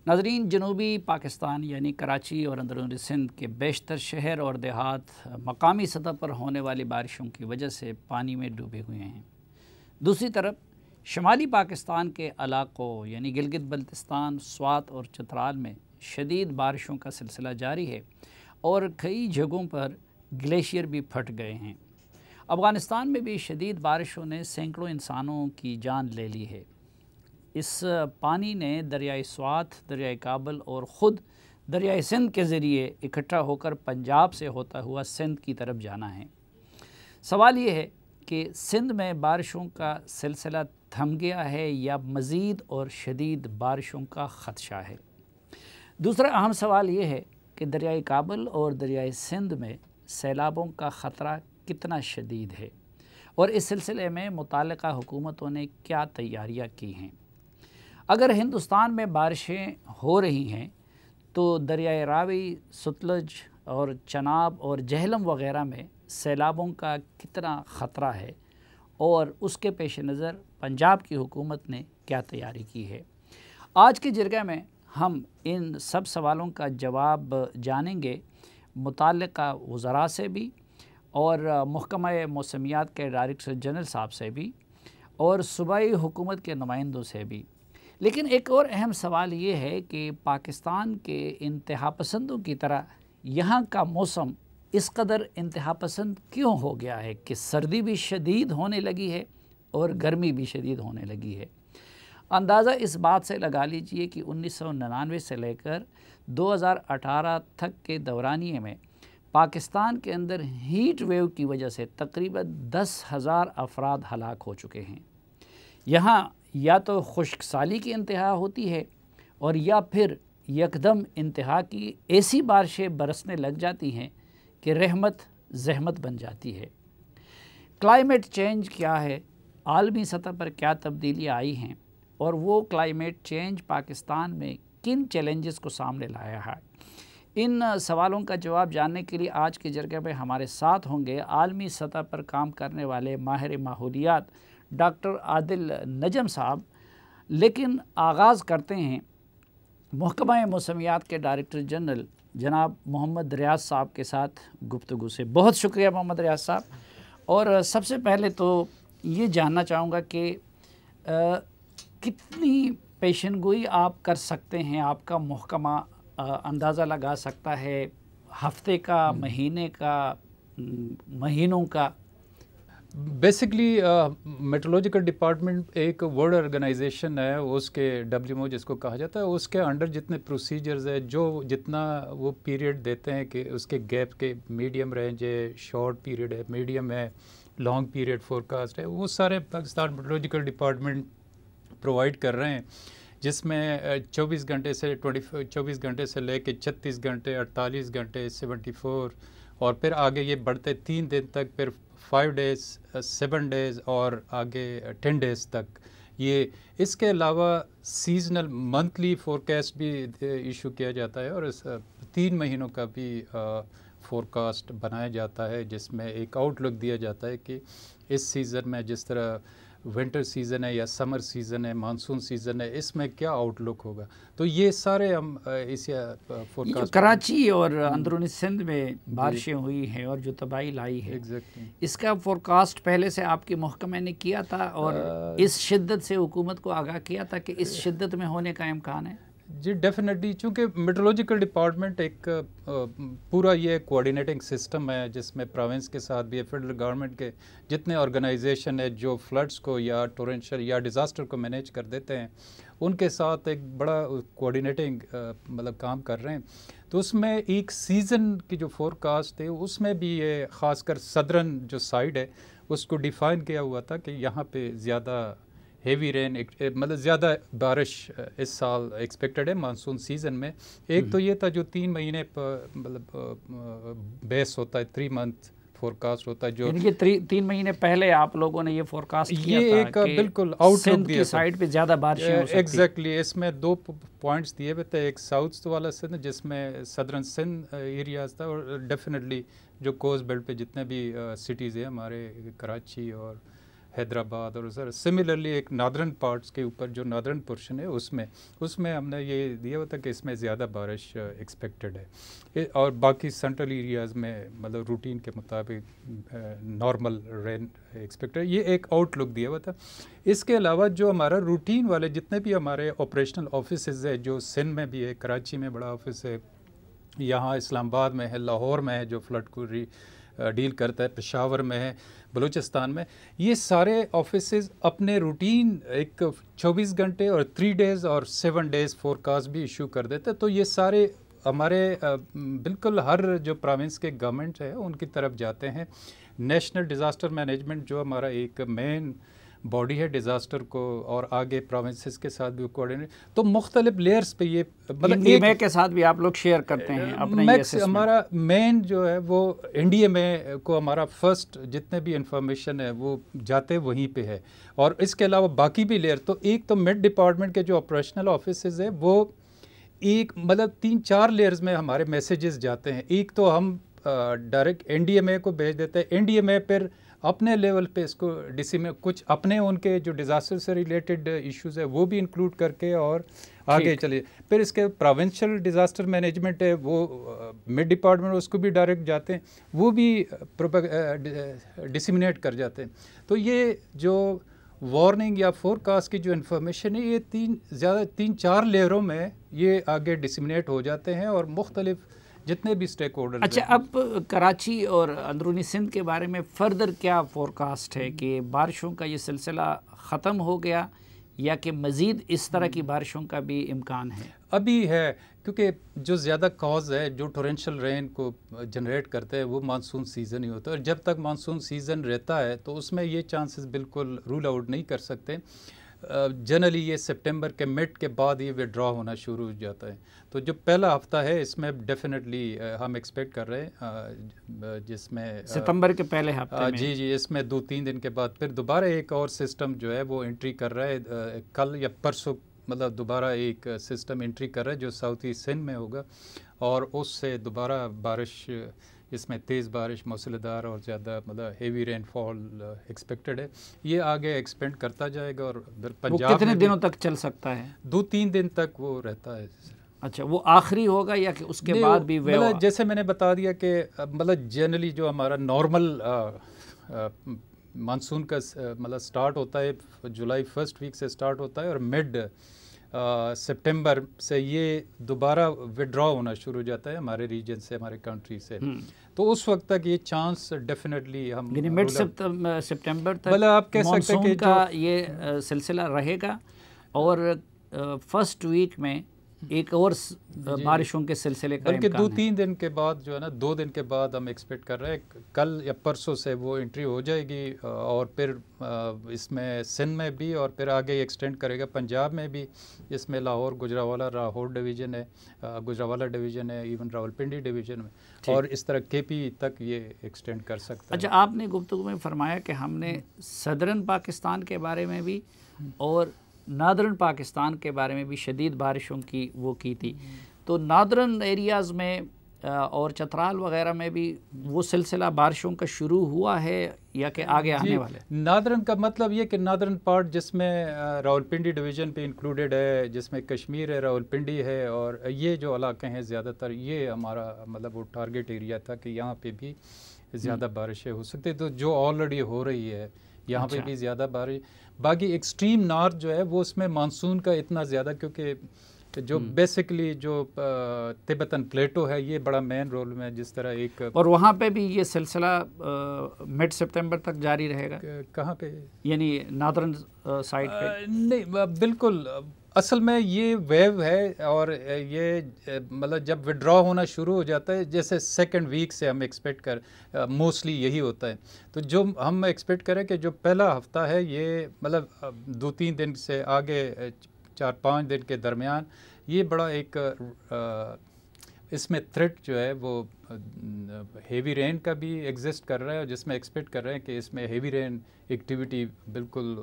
ناظرین، جنوبی پاکستان یعنی کراچی اور اندرونی سندھ کے بیشتر شہر اور دیہات مقامی سطح پر ہونے والی بارشوں کی وجہ سے پانی میں ڈوبے ہوئے ہیں۔ دوسری طرف شمالی پاکستان کے علاقوں یعنی گلگت بلتستان، سوات اور چترال میں شدید بارشوں کا سلسلہ جاری ہے اور کئی جگہوں پر گلیشیئر بھی پھٹ گئے ہیں۔ افغانستان میں بھی شدید بارشوں نے سینکڑوں انسانوں کی جان لے لی ہے۔ اس پانی نے دریائے سوات، دریائے کابل اور خود دریائے سندھ کے ذریعے اکٹھا ہو کر پنجاب سے ہوتا ہوا سندھ کی طرف جانا ہے۔ سوال یہ ہے کہ سندھ میں بارشوں کا سلسلہ تھم گیا ہے یا مزید اور شدید بارشوں کا خدشہ ہے؟ دوسرا اہم سوال یہ ہے کہ دریائے کابل اور دریائے سندھ میں سیلابوں کا خطرہ کتنا شدید ہے اور اس سلسلے میں متعلقہ حکومتوں نے کیا تیاریاں کی ہیں؟ اگر ہندوستان میں بارشیں ہو رہی ہیں تو دریائے راوی، ستلج اور چناب اور جہلم وغیرہ میں سیلابوں کا کتنا خطرہ ہے اور اس کے پیش نظر پنجاب کی حکومت نے کیا تیاری کی ہے؟ آج کے جرگہ میں ہم ان سب سوالوں کا جواب جانیں گے متعلقہ وزراء سے بھی اور محکمہ موسمیات کے ڈائریکٹر جنرل صاحب سے بھی اور صوبائی حکومت کے نمائندوں سے بھی۔ لیکن ایک اور اہم سوال یہ ہے کہ پاکستان کے انتہا پسندوں کی طرح یہاں کا موسم اس قدر انتہا پسند کیوں ہو گیا ہے کہ سردی بھی شدید ہونے لگی ہے اور گرمی بھی شدید ہونے لگی ہے؟ اندازہ اس بات سے لگا لیجئے کہ 1999 سے لے کر 2018 تک کے دورانیے میں پاکستان کے اندر ہیٹ ویو کی وجہ سے تقریباً 10,000 افراد ہلاک ہو چکے ہیں۔ یہاں یا تو خشک سالی کی انتہا ہوتی ہے اور یا پھر یکدم انتہا کی ایسی بارشیں برسنے لگ جاتی ہیں کہ رحمت زحمت بن جاتی ہے۔ کلائمیٹ چینج کیا ہے؟ عالمی سطح پر کیا تبدیلیاں آئی ہیں اور وہ کلائمیٹ چینج پاکستان میں کن چیلنجز کو سامنے لایا ہے؟ ان سوالوں کا جواب جاننے کے لیے آج کے جرگے میں ہمارے ساتھ ہوں گے عالمی سطح پر کام کرنے والے ماہر ماحولیات ڈاکٹر عادل نجم صاحب۔ لیکن آغاز کرتے ہیں محکمہ موسمیات کے ڈائریکٹر جنرل جناب محمد ریاض صاحب کے ساتھ گفتگو سے۔ بہت شکریہ محمد ریاض صاحب۔ اور سب سے پہلے تو یہ جاننا چاہوں گا کہ کتنی پیشن گوئی آپ کر سکتے ہیں، آپ کا محکمہ اندازہ لگا سکتا ہے ہفتے کا، مہینے کا، مہینوں کا؟ بیسکلی میٹرولوجیکل ڈپارٹمنٹ ایک ورلڈ آرگنائزیشن ہے، اس کے WMO جس کو کہا جاتا ہے، اس کے انڈر جتنے پروسیجرز ہے، جو جتنا وہ پیریڈ دیتے ہیں کہ اس کے گیپ کے میڈیم رینج ہے، شارٹ پیریڈ ہے، میڈیم ہے، لانگ پیریڈ فورکاسٹ ہے، وہ سارے پاکستان میٹرولوجیکل ڈپارٹمنٹ پرووائڈ کر رہے ہیں، جس میں 24 گھنٹے سے لے کے 36 گھنٹے، 48 گھنٹے، 74 اور پھر آگے یہ بڑھتے 3 دن تک، پھر 5 ڈیز، 7 ڈیز اور آگے 10 ڈیز تک۔ یہ اس کے علاوہ سیزنل منتھلی فورکاسٹ بھی ایشو کیا جاتا ہے اور اس 3 مہینوں کا بھی فورکاسٹ بنایا جاتا ہے، جس میں ایک آؤٹ لک دیا جاتا ہے کہ اس سیزن میں جس طرح ونٹر سیزن ہے یا سمر سیزن ہے، مانسون سیزن ہے، اس میں کیا آؤٹ لک ہوگا۔ تو یہ سارے ہم اس فورکاسٹ کراچی اور اندرونی سندھ میں بارشیں ہوئی ہیں اور جو تباہی لائی ہے، اس کا فورکاسٹ پہلے سے آپ کے محکمے نے کیا تھا اور اس شدت سے حکومت کو آگاہ کیا تھا کہ اس شدت میں ہونے کا امکان ہے؟ جی ڈیفینیٹلی، چونکہ میٹرولوجیکل ڈپارٹمنٹ ایک پورا یہ کوآرڈینیٹنگ سسٹم ہے، جس میں پروونس کے ساتھ بھی ہے، فیڈرل گورنمنٹ کے جتنے آرگنائزیشن ہے جو فلڈس کو یا ٹورنشل یا ڈیزاسٹر کو مینیج کر دیتے ہیں، ان کے ساتھ ایک بڑا کوآرڈینیٹنگ مطلب کام کر رہے ہیں۔ تو اس میں ایک سیزن کی جو فورکاسٹ ہے، اس میں بھی یہ خاص کر صدرن جو سائڈ ہے اس کو ڈیفائن کیا ہوا تھا کہ یہاں پہ زیادہ ہیوی رین، مطلب زیادہ بارش اس سال ایکسپیکٹڈ ہے مانسون سیزن میں۔ ایک تو یہ تھا جو 3 مہینے مطلب بیس ہوتا ہے، 3 منتھ فورکاسٹ ہوتا ہے، جو یعنی 3 مہینے پہلے آپ لوگوں نے یہ فورکاسٹ کیا یہ ایک بالکل آؤٹ لک دیا سائڈ پہ زیادہ بارشیں ہو سکتی۔ ایگزیکٹلی، اس میں 2 پوائنٹس دیے ہوئے تھے، ایک ساؤتھ والا سندھ جس میں صدرن سندھ ایریاز تھا، اور ڈیفینیٹلی جو کوسٹ بیلٹ پہ جتنے بھی سٹیز ہیں ہمارے کراچی اور حیدرآباد اور سر سملرلی ایک نادرن پارٹس کے اوپر جو نادرن پورشن ہے اس میں ہم نے یہ دیا ہوا تھا کہ اس میں زیادہ بارش ایکسپیکٹڈ ہے، اور باقی سینٹرل ایریاز میں مطلب روٹین کے مطابق نارمل رین ایکسپیکٹڈ ہے. یہ ایک آؤٹ لک دیا ہوا تھا. اس کے علاوہ جو ہمارا روٹین والے جتنے بھی ہمارے آپریشنل آفیسز ہے، جو سندھ میں بھی ہے، کراچی میں بڑا آفس ہے، یہاں اسلام آباد میں ہے، لاہور میں ہے جو فلڈ کو ڈیل کرتا ہے، پشاور میں ہے، بلوچستان میں، یہ سارے آفیسز اپنے روٹین ایک 24 گھنٹے اور 3 ڈیز اور 7 ڈیز فورکاسٹ بھی ایشو کر دیتے. تو یہ سارے ہمارے بالکل ہر جو پروونس کے گورنمنٹ ہے ان کی طرف جاتے ہیں. نیشنل ڈیزاسٹر مینجمنٹ جو ہمارا ایک مین باڈی ہے ڈیزاسٹر کو، اور آگے پروونسز کے ساتھ بھی کوآرڈینیٹ، تو مختلف لیئرز پہ یہ مطلب انڈیا کے ساتھ بھی آپ لوگ شیئر کرتے ہیں اپنے ہمارا مین جو ہے وہ انڈیا میں کو ہمارا فرسٹ جتنے بھی انفارمیشن ہے وہ جاتے وہیں پہ ہے. اور اس کے علاوہ باقی بھی لیئر، تو ایک تو میڈ ڈپارٹمنٹ کے جو آپریشنل آفیسز ہیں وہ ایک مطلب 3-4 لیئرز میں ہمارے میسیجز جاتے ہیں. ایک تو ہم ڈائریکٹ این ڈی ایم اے کو بھیج دیتے ہیں، این ڈی ایم اے پھر اپنے لیول پہ اس کو ڈی سی میں کچھ اپنے ان کے جو ڈیزاسٹر سے ریلیٹڈ ایشوز ہے وہ بھی انکلوڈ کر کے اور آگے چلے. پھر اس کے پروونشل ڈیزاسٹر مینجمنٹ ہے وہ مڈ ڈپارٹمنٹ اس کو بھی ڈائریکٹ جاتے ہیں، وہ بھی ڈسیمنیٹ کر جاتے ہیں. تو یہ جو وارننگ یا فور کاسٹ کی جو انفارمیشن ہے یہ 3-4 لیئروں میں یہ آگے ڈسیمنیٹ ہو جاتے ہیں، اور مختلف جتنے بھی اسٹیک ہولڈر. اچھا، اب کراچی اور اندرونی سندھ کے بارے میں فردر کیا فور کاسٹ ہے کہ بارشوں کا یہ سلسلہ ختم ہو گیا یا کہ مزید اس طرح کی بارشوں کا بھی امکان ہے؟ ابھی ہے، کیونکہ جو زیادہ کاز ہے جو ٹورینشل رین کو جنریٹ کرتے ہیں وہ مانسون سیزن ہی ہوتا ہے، اور جب تک مانسون سیزن رہتا ہے تو اس میں یہ چانسز بالکل رول آؤٹ نہیں کر سکتے. جنرلی یہ سپٹمبر کے مڈ کے بعد یہ وڈرا ہونا شروع ہو جاتا ہے. تو جو پہلا ہفتہ ہے اس میں ڈیفینیٹلی ہم ایکسپیکٹ کر رہے ہیں، جس میں ستمبر کے پہلے ہفتے میں جی اس میں 2-3 دن کے بعد پھر دوبارہ ایک اور سسٹم جو ہے وہ انٹری کر رہا ہے، کل یا پرسوں مطلب دوبارہ ایک سسٹم انٹری کر رہا ہے جو ساؤتھ ایسٹ سندھ میں ہوگا، اور اس سے دوبارہ بارش، اس میں تیز بارش، موسلادھار اور زیادہ مطلب ہیوی رین فال ایکسپیکٹڈ ہے. یہ آگے ایکسپینڈ کرتا جائے گا. اور پنجاب کتنے دنوں تک چل سکتا ہے؟ 2-3 دن تک وہ رہتا ہے. اچھا، وہ آخری ہوگا یا کہ اس کے بعد بھی مطلب جیسے میں نے بتا دیا کہ مطلب جنرلی جو ہمارا نارمل مانسون کا مطلب سٹارٹ ہوتا ہے جولائی فرسٹ ویک سے سٹارٹ ہوتا ہے، اور مڈ سپٹمبر سے یہ دوبارہ وڈرا ہونا شروع ہو جاتا ہے ہمارے ریجن سے، ہمارے کنٹری سے. تو اس وقت تک یہ چانس ڈیفینیٹلی ہم یعنی مڈ سپٹمبر تک مطلب آپ کہہ سکتے ہیں کہ کا یہ سلسلہ رہے گا، اور فرسٹ ویک میں ایک اور بارشوں کے سلسلے کا بلکہ 2-3 دن کے بعد جو ہے نا، 2 دن کے بعد ہم ایکسپیکٹ کر رہے ہیں کل یا پرسوں سے وہ انٹری ہو جائے گی، اور پھر اس میں سندھ میں بھی، اور پھر آگے ایکسٹینڈ کرے گا پنجاب میں بھی، جس میں لاہور، گجرانوالہ، لاہور ڈویژن ہے، گجرانوالہ ڈویژن ہے، ایون راولپنڈی ڈویژن میں، اور اس طرح کے پی تک یہ ایکسٹینڈ کر سکتا ہے. اچھا، آپ نے گفتگو میں فرمایا کہ ہم نے صدرن پاکستان کے بارے میں بھی اور نادرن پاکستان کے بارے میں بھی شدید بارشوں کی وہ کی تھی. تو نادرن ایریاز میں اور چترال وغیرہ میں بھی وہ سلسلہ بارشوں کا شروع ہوا ہے یا کہ آگے آنے والے؟ نادرن کا مطلب یہ کہ نادرن پارٹ جس میں راولپنڈی ڈویژن پہ انکلوڈیڈ ہے، جس میں کشمیر ہے، راولپنڈی ہے، اور یہ جو علاقے ہیں زیادہ تر یہ ہمارا مطلب وہ ٹارگٹ ایریا تھا کہ یہاں پہ بھی زیادہ بارشیں ہو سکتی. تو جو آلریڈی ہو رہی ہے یہاں پہ بھی زیادہ بارش. باقی ایکسٹریم نارتھ جو ہے وہ اس میں مانسون کا اتنا زیادہ، کیونکہ جو بیسکلی جو تبتن پلیٹو ہے یہ بڑا مین رول میں، جس طرح ایک، اور وہاں پہ بھی یہ سلسلہ مڈ سپٹمبر تک جاری رہے گا. کہاں پہ؟ یعنی نادرن سائڈ پہ؟ نہیں، بالکل. اصل میں یہ ویو ہے، اور یہ مطلب جب ودرا ہونا شروع ہو جاتا ہے، جیسے سیکنڈ ویک سے ہم ایکسپیکٹ موسٹلی یہی ہوتا ہے. تو جو ہم ایکسپیکٹ کریں کہ جو پہلا ہفتہ ہے یہ مطلب 2-3 دن سے آگے 4-5 دن کے درمیان یہ بڑا ایک اس میں تھریٹ جو ہے وہ ہیوی رین کا بھی ایگزسٹ کر رہا ہے، جس میں ایکسپیکٹ کر رہے ہیں کہ اس میں ہیوی رین ایکٹیویٹی بالکل.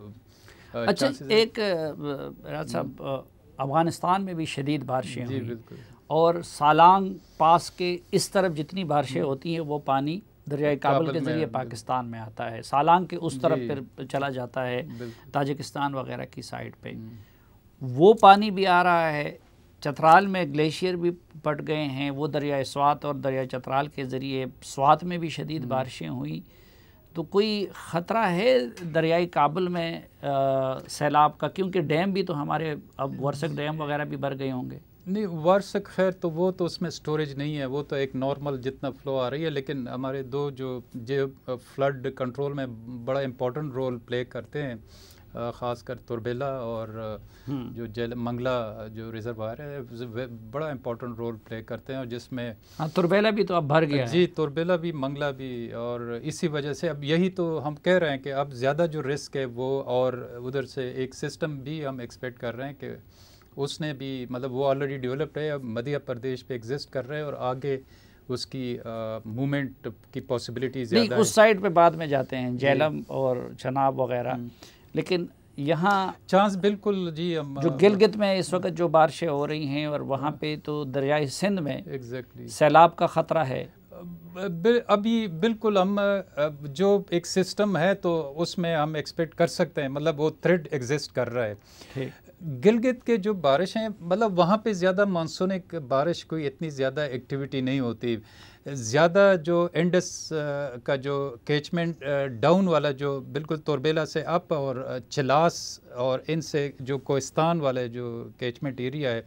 اچھا، ایک راج صاحب، افغانستان میں بھی شدید بارشیں ہوئی، اور سالانگ پاس کے اس طرف جتنی بارشیں ہوتی ہیں وہ پانی دریائے کابل کے ذریعے پاکستان میں آتا ہے، سالانگ کے اس طرف پھر چلا جاتا ہے تاجکستان وغیرہ کی سائڈ پہ، وہ پانی بھی آ رہا ہے۔ چترال میں گلیشیئر بھی پٹ گئے ہیں، وہ دریائے سوات اور دریائے چترال کے ذریعے سوات میں بھی شدید بارشیں ہوئیں، تو کوئی خطرہ ہے دریائے کابل میں سیلاب کا؟ کیونکہ ڈیم بھی تو ہمارے اب ورسک ڈیم وغیرہ بھی بھر گئے ہوں گے۔ نہیں ورسک خیر تو وہ تو اس میں سٹوریج نہیں ہے، وہ تو ایک نارمل جتنا فلو آ رہی ہے، لیکن ہمارے دو جو فلڈ کنٹرول میں بڑا امپورٹنٹ رول پلے کرتے ہیں، خاص کر تربیلا اور جو منگلا جو ریزروائر ہے بڑا امپورٹنٹ رول پلے کرتے ہیں، اور جس میں تربیلا بھی تو اب بھر گیا ہے۔ جی تربیلا بھی منگلا بھی، اور اسی وجہ سے اب یہی تو ہم کہہ رہے ہیں کہ اب زیادہ جو رسک ہے وہ، اور ادھر سے ایک سسٹم بھی ہم ایکسپیکٹ کر رہے ہیں کہ اس نے بھی مطلب وہ آلریڈی ڈیولپڈ ہے، اب مدھیہ پردیش پہ ایگزسٹ کر رہے ہیں، اور آگے اس کی موومنٹ کی پاسبلٹی زیادہ ہے۔ اس سائڈ پہ بعد میں جاتے ہیں، جہلم اور چناب وغیرہ، لیکن یہاں چانس بالکل جی جو گلگت میں اس وقت جو بارشیں ہو رہی ہیں، اور وہاں پہ تو دریائے سندھ میں سیلاب کا خطرہ ہے ابھی بالکل۔ ہم جو ایک سسٹم ہے تو اس میں ہم ایکسپیکٹ کر سکتے ہیں، مطلب وہ تھریڈ ایگزسٹ کر رہا ہے۔ گلگت کے جو بارش ہیں مطلب وہاں پہ زیادہ مانسونک بارش کوئی اتنی زیادہ ایکٹیویٹی نہیں ہوتی، زیادہ جو انڈس کا جو کیچمنٹ ڈاؤن والا جو بالکل توربیلا سے اپ اور چلاس اور ان سے جو کوہستان والے جو کیچمنٹ ایریا ہے،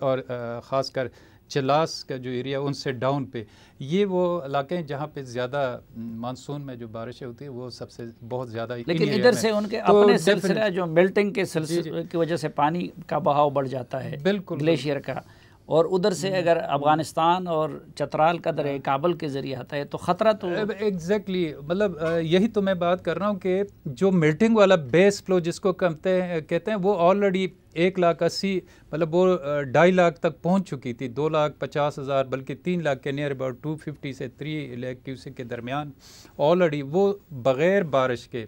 اور خاص کر چلاس کا جو ایریا ان سے ڈاؤن پہ، یہ وہ علاقے ہیں جہاں پہ زیادہ مانسون میں جو بارشیں ہوتی ہیں وہ سب سے بہت زیادہ، لیکن ادھر سے ان کے اپنے سلسلہ جو میلٹنگ کے سلسلے کی وجہ سے پانی کا بہاؤ بڑھ جاتا ہے گلیشیئر کا، اور ادھر سے اگر افغانستان اور چترال کا دریائے کابل کے ذریعے آتا ہے تو خطرہ تو ایگزیکٹلی مطلب یہی تو میں بات کر رہا ہوں کہ جو میلٹنگ والا بیس فلو جس کو کہتے ہیں وہ آلریڈی 1,80,000 مطلب وہ 2.5 لاکھ تک پہنچ چکی تھی، 2,50,000 بلکہ 3 لاکھ کے نیئر اباؤٹ 250 سے 3 لاکھ کیوسک کے درمیان آلریڈی وہ بغیر بارش کے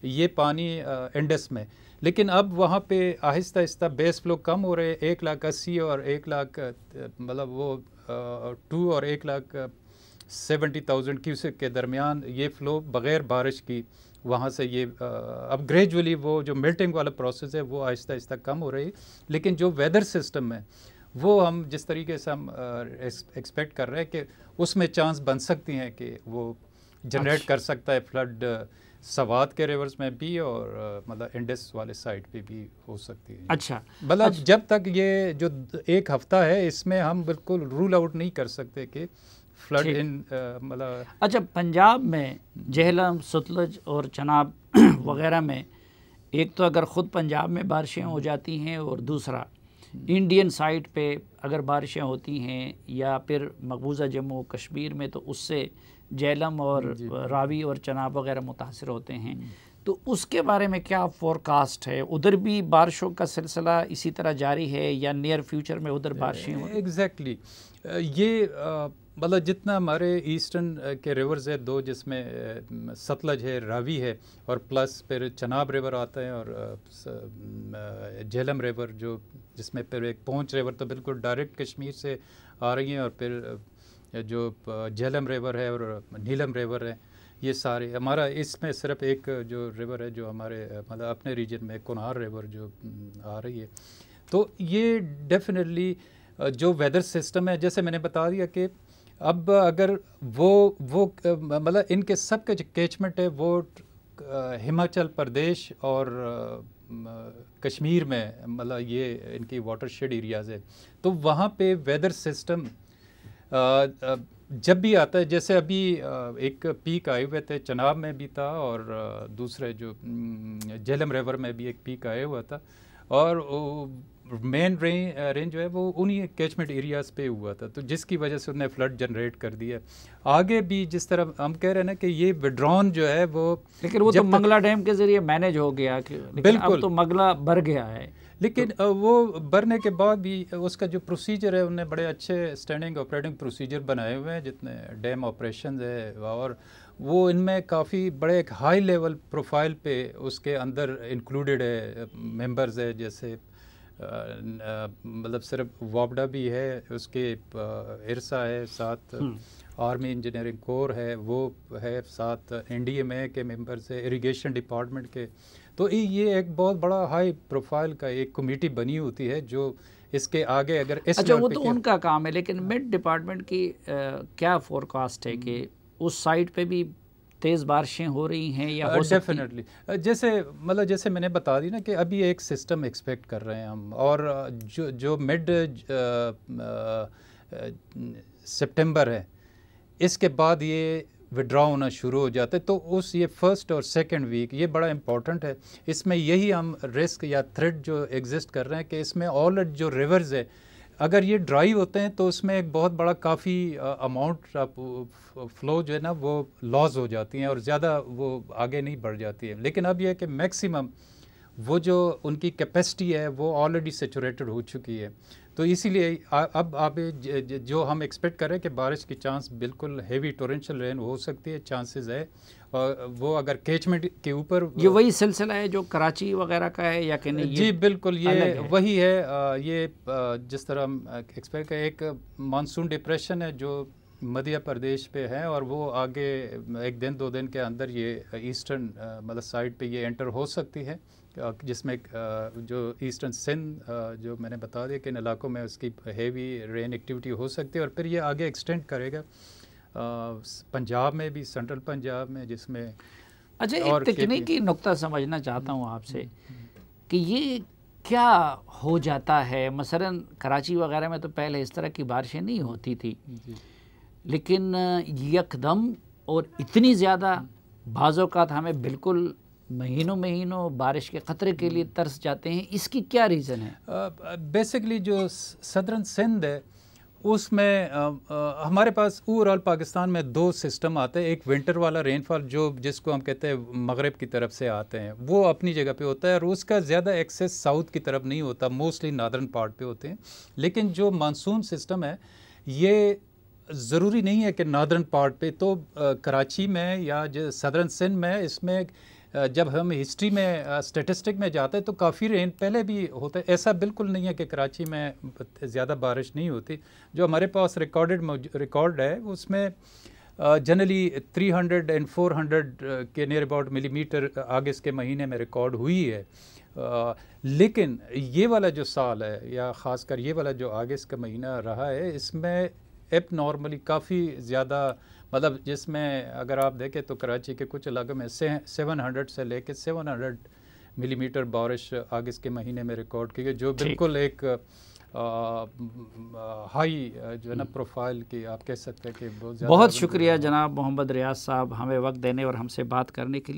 یہ پانی انڈس میں، لیکن اب وہاں پہ آہستہ آہستہ بیس فلو کم ہو رہے، 1,80,000 اور 1,00,000 مطلب وہ 2 اور 1,70,000 کیوسک کے درمیان یہ فلو بغیر بارش کی وہاں سے یہ اب گریجولی وہ جو میلٹنگ والا پروسیس ہے وہ آہستہ آہستہ کم ہو رہی، لیکن جو ویدر سسٹم ہے وہ ہم جس طریقے سے ہم ایکسپیکٹ کر رہے ہیں کہ اس میں چانس بن سکتی ہیں کہ وہ جنریٹ کر سکتا ہے فلڈ سوات کے ریورز میں بھی، اور مطلب انڈس والے سائڈ پہ بھی ہو سکتی ہے۔ اچھا مطلب جب تک یہ جو 1 ہفتہ ہے اس میں ہم بالکل رول آؤٹ نہیں کر سکتے کہ فلڈ مطلب۔ اچھا پنجاب میں جہلم، ستلج اور چناب وغیرہ میں ایک تو اگر خود پنجاب میں بارشیں ہو جاتی ہیں، اور دوسرا انڈین سائٹ پہ اگر بارشیں ہوتی ہیں، یا پھر مقبوضہ جموں کشمیر میں تو اس سے جہلم اور راوی اور چناب وغیرہ متاثر ہوتے ہیں، تو اس کے بارے میں کیا فورکاسٹ ہے؟ ادھر بھی بارشوں کا سلسلہ اسی طرح جاری ہے یا نیئر فیوچر میں ادھر بارشیں ہوں؟ ایگزیکٹلی یہ مطلب جتنا ہمارے ایسٹرن کے ریورز ہے 2 جس میں ستلج ہے، راوی ہے، اور پلس پھر چناب ریور آتا ہے، اور جہلم ریور جو جس میں پھر ایک پونچھ ریور تو بالکل ڈائریکٹ کشمیر سے آ رہی ہیں، اور پھر جو جہلم ریور ہے اور نیلم ریور ہے، یہ سارے ہمارا اس میں صرف ایک جو ریور ہے جو ہمارے مطلب اپنے ریجن میں کنہار ریور جو آ رہی ہے، تو یہ ڈیفینیٹلی جو ویدر سسٹم ہے جیسے میں نے بتا دیا کہ اب اگر وہ مطلب ان کے سب کے جو کیچمنٹ ہے وہ ہماچل پردیش اور کشمیر میں مطلب یہ ان کی واٹر شیڈ ایریاز ہے، تو وہاں پہ ویدر سسٹم جب بھی آتا ہے، جیسے ابھی ایک پیک آئے ہوئے تھے چناب میں بھی تھا، اور دوسرے جو جہلم ریور میں بھی ایک پیک آیا ہوا تھا، اور مین رینج جو ہے وہ انہی کیچمنٹ ایریاز پہ ہوا تھا، تو جس کی وجہ سے انہوں نے فلڈ جنریٹ کر دیا۔ آگے بھی جس طرح ہم کہہ رہے ہیں نا کہ یہ وڈرون جو ہے وہ، لیکن وہ تو منگلا ڈیم کے ذریعے مینیج ہو گیا، بالکل اب تو منگلا بھر گیا ہے، لیکن وہ بھرنے کے بعد بھی اس کا جو پروسیجر ہے انہوں نے بڑے اچھے اسٹینڈنگ آپریٹنگ پروسیجر بنائے ہوئے ہیں جتنے ڈیم آپریشنز ہے، اور وہ ان میں کافی بڑے ایک ہائی لیول پروفائل پہ اس کے اندر انکلوڈیڈ ہے ممبرز ہے، جیسے مطلب صرف وابڈا بھی ہے، اس کے ارسا ہے، ساتھ آرمی انجینئرنگ کور ہے، وہ ہے، ساتھ این ڈی ایم اے کے ممبرز ہے، اریگیشن ڈپارٹمنٹ کے. تو یہ ایک بہت بڑا ہائی پروفائل کا ایک کمیٹی بنی ہوتی ہے جو اس کے آگے اگر اس اچھا وہ تو ان کا کام ہے، لیکن مڈ ڈپارٹمنٹ کی کیا فور کاسٹ ہے کہ اس سائٹ پہ بھی تیز بارشیں ہو رہی ہیں یا ہو سکتی؟ ڈیفینیٹلی جیسے میں نے بتا دی نا کہ ابھی ایک سسٹم ایکسپیکٹ کر رہے ہیں ہم، اور جو مڈ سپٹمبر ہے اس کے بعد یہ وڈرا ہونا شروع ہو جاتا ہے. تو یہ فرسٹ اور سیکنڈ ویک یہ بڑا امپورٹنٹ ہے. اس میں یہی ہم رسک یا تھریٹ جو ایگزسٹ کر رہے ہیں کہ اس میں آلریڈی جو ریورز ہے اگر یہ ڈرائی ہوتے ہیں تو اس میں ایک بہت بڑا کافی اماؤنٹ فلو جو ہے نا وہ لاس ہو جاتی ہیں اور زیادہ وہ آگے نہیں بڑھ جاتی ہے. لیکن اب یہ ہے کہ میکسیمم وہ جو ان کی کیپیسٹی ہے وہ آلریڈی سیچوریٹڈ ہو چکی ہے. تو اسی لیے اب آپ جو ہم ایکسپیکٹ کریں کہ بارش کی چانس بالکل ہیوی ٹورنشل رین ہو سکتی ہے، چانسز ہے. اور وہ اگر کیچمنٹ کے اوپر یہ وہی سلسلہ ہے جو کراچی وغیرہ کا ہے یا کہ نہیں؟ جی بالکل یہ وہی ہے. یہ جس طرح ہم ایکسپیکٹ کریں ایک مانسون ڈپریشن ہے جو مدھیہ پردیش پہ ہے اور وہ آگے ایک دن دو دن کے اندر یہ ایسٹرن مطلب سائڈ پہ یہ انٹر ہو سکتی ہے، جس میں جو ایسٹرن سندھ جو میں نے بتا دیا کہ ان علاقوں میں اس کی ہیوی رین ایکٹیویٹی ہو سکتی ہے اور پھر یہ آگے ایکسٹینڈ کرے گا پنجاب میں بھی، سینٹرل پنجاب میں، جس میں. اچھا ایک تکنیکی نقطہ سمجھنا چاہتا ہوں آپ سے کہ یہ کیا ہو جاتا ہے؟ مثلا کراچی وغیرہ میں تو پہلے اس طرح کی بارشیں نہیں ہوتی تھی، لیکن یکدم اور اتنی زیادہ بعض اوقات ہمیں بالکل مہینوں بارش کے خطرے کے لیے ترس جاتے ہیں. اس کی کیا ریزن ہے؟ بیسکلی جو صدرن سندھ ہے اس میں ہمارے پاس اوورال پاکستان میں دو سسٹم آتے ہیں. ایک ونٹر والا رین فال جس کو ہم کہتے ہیں مغرب کی طرف سے آتے ہیں، وہ اپنی جگہ پہ ہوتا ہے اور اس کا زیادہ ایکسیس ساؤتھ کی طرف نہیں ہوتا، موسٹلی نادرن پارٹ پہ ہوتے ہیں. لیکن جو مانسون سسٹم ہے یہ ضروری نہیں ہے کہ نادرن پارٹ پہ. تو کراچی میں یا جو صدرن سندھ میں اس میں جب ہم ہسٹری میں اسٹیٹسٹک میں جاتے ہیں تو کافی رین پہلے بھی ہوتا ہے. ایسا بالکل نہیں ہے کہ کراچی میں زیادہ بارش نہیں ہوتی. جو ہمارے پاس ریکارڈ ہے اس میں جنرلی 300 and 400 کے نیئر اباؤٹ ملی میٹر اگست کے مہینے میں ریکارڈ ہوئی ہے. لیکن یہ والا جو سال ہے یا خاص کر یہ والا جو اگست کا مہینہ رہا ہے اس میں ایپ نارملی کافی زیادہ مطلب جس میں اگر آپ دیکھیں تو کراچی کے کچھ علاقوں میں 700 سے لے کے 700 ملی میٹر بارش اگست کے مہینے میں ریکارڈ کی گئی، جو بالکل ایک ہائی جو ہے نا پروفائل کی آپ کہہ سکتے ہیں کہ بہت زیادہ. بہت شکریہ جناب محمد ریاض صاحب ہمیں وقت دینے اور ہم سے بات کرنے کے لیے.